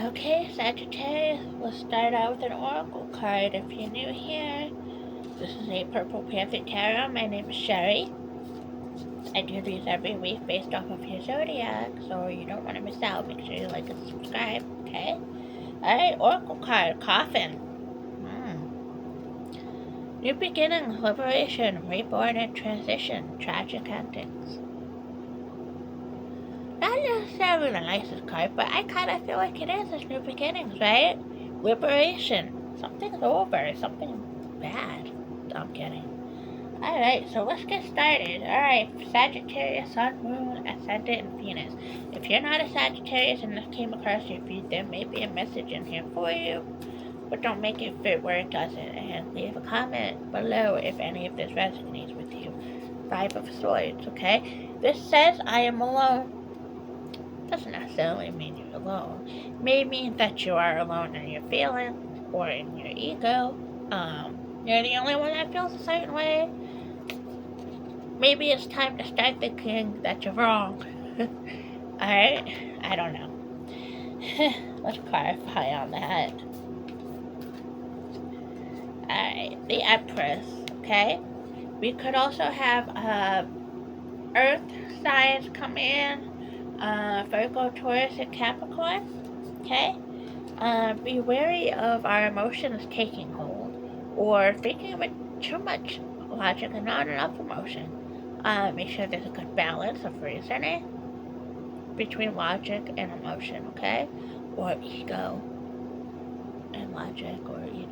Okay, Sagittarius, let's start out with an oracle card. If you're new here, this is a Purple Panther Tarot. My name is Sherry. I do these every week based off of your zodiac, so you don't want to miss out. Make sure you like and subscribe, okay? Alright, oracle card, Coffin. New beginnings, liberation, reborn and transition, tragic endings. Not necessarily the nicest card, but I kind of feel like it is. It's new beginnings, right? Liberation. Something's over. Something bad. I'm kidding. Alright, so let's get started. Alright, Sagittarius, Sun, Moon, Ascendant, and Venus. If you're not a Sagittarius and this came across your feed, there may be a message in here for you, but don't make it fit where it doesn't. And leave a comment below if any of this resonates with you. Five of Swords, okay? This says, I am alone. Doesn't necessarily mean you're alone. It may mean that you are alone in your feelings or in your ego. You're the only one that feels a certain way. Maybe it's time to start thinking that you're wrong. Alright? I don't know. Let's clarify on that. Alright, the Empress, okay? We could also have Earth signs come in. Virgo, Taurus, and Capricorn, okay? Be wary of our emotions taking hold, or thinking with too much logic and not enough emotion. Make sure there's a good balance of reasoning between logic and emotion, okay? Or ego and logic, or you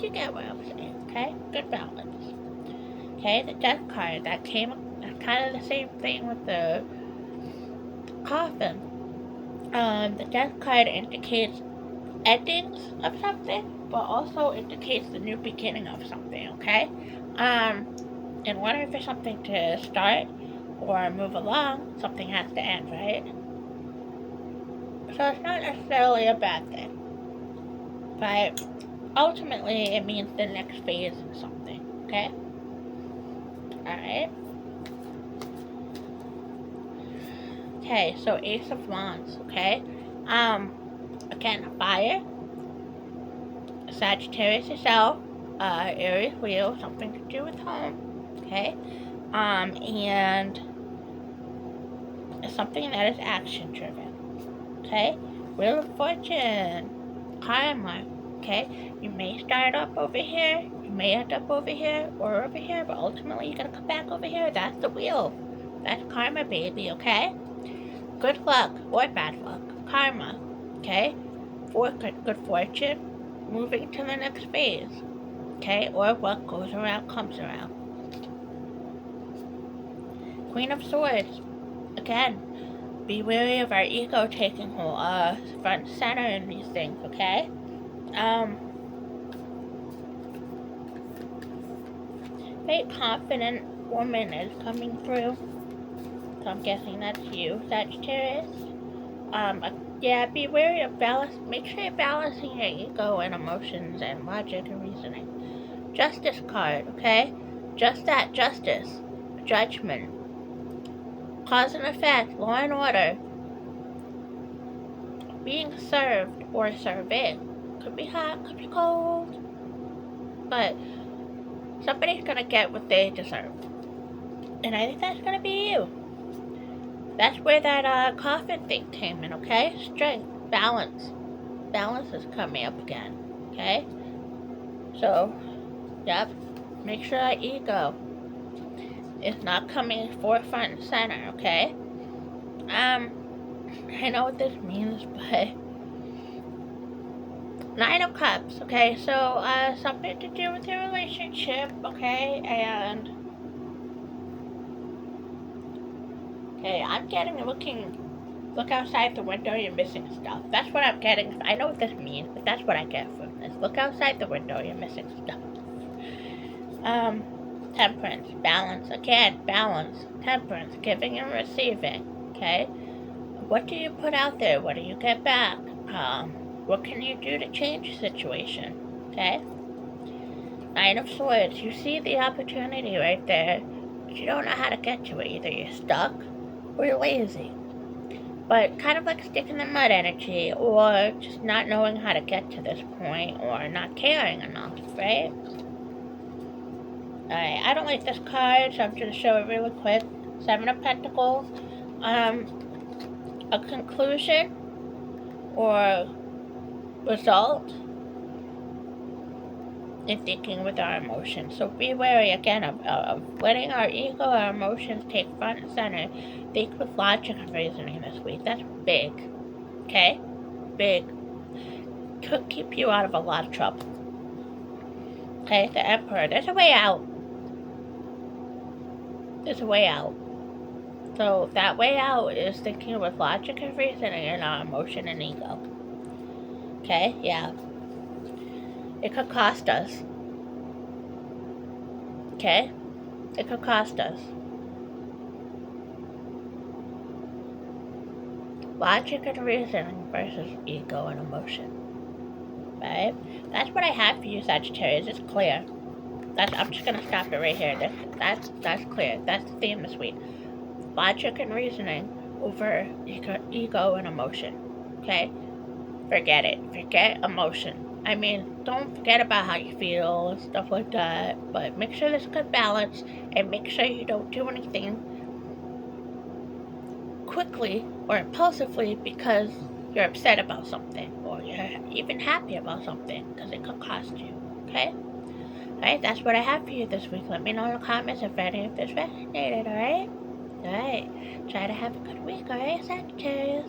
get what I'm saying, okay? Good balance. Okay, the Death card, that came kind of the same thing with the Coffin. The Death card indicates endings of something, but also indicates the new beginning of something, okay? In order for something to start or move along, something has to end, right? So it's not necessarily a bad thing, but ultimately it means the next phase of something, okay? Alright. Okay, so Ace of Wands, okay? Again, fire, Sagittarius yourself, Aries wheel, something to do with home, okay? And something that is action driven, okay? Wheel of Fortune, karma, okay? You may start up over here, you may end up over here or over here, but ultimately you're gonna come back over here. That's the wheel. That's karma, baby, okay? Good luck or bad luck, karma, okay? For good fortune, moving to the next phase, okay? Or what goes around comes around. Queen of Swords, again, be wary of our ego taking hold, front and center in these things, okay? Very confident woman is coming through. So I'm guessing that's you, Sagittarius. Yeah, be wary of balance. Make sure you're balancing your ego and emotions and logic and reasoning. Justice card, okay? Just that, justice, judgment, cause and effect, law and order, being served or serving. Could be hot, could be cold, but somebody's gonna get what they deserve. And I think that's gonna be you. That's where that coffin thing came in, okay? Strength, balance. Balance is coming up again, okay? So, yep, make sure that ego is not coming forefront and center, okay? I know what this means, but Nine of Cups, okay? So, something to do with your relationship, okay? And okay, I'm getting look outside the window, you're missing stuff. That's what I'm getting. I know what this means, but that's what I get from this. Look outside the window, you're missing stuff. Temperance, balance, again, balance, temperance, giving and receiving, okay? What do you put out there? What do you get back? What can you do to change the situation, okay? Nine of Swords, you see the opportunity right there, but you don't know how to get to it. Either you're stuck or you're lazy. but kind of like stick in the mud energy, or just not knowing how to get to this point, or not caring enough, right? Alright, I don't like this card, so I'm going to show it really quick. Seven of Pentacles. A conclusion or result in thinking with our emotions. So be wary again of letting our ego, our emotions take front and center. Think with logic and reasoning this week. That's big. Okay? Big. Could keep you out of a lot of trouble. Okay? The Emperor. There's a way out. There's a way out. So that way out is thinking with logic and reasoning and our emotion and ego. Okay? Yeah. It could cost us. Okay? It could cost us. Logic and reasoning versus ego and emotion. Right? That's what I have for you, Sagittarius. It's clear. I'm just gonna stop it right here. That's clear. That's the theme this week. Logic and reasoning over ego and emotion. Okay? Forget it. Forget emotion. I mean, don't forget about how you feel and stuff like that, but make sure there's a good balance, and make sure you don't do anything quickly or impulsively because you're upset about something, or you're even happy about something, because it could cost you. Okay? Alright, that's what I have for you this week. Let me know in the comments if any of this resonated, alright? Alright, try to have a good week, alright, Sagittarius?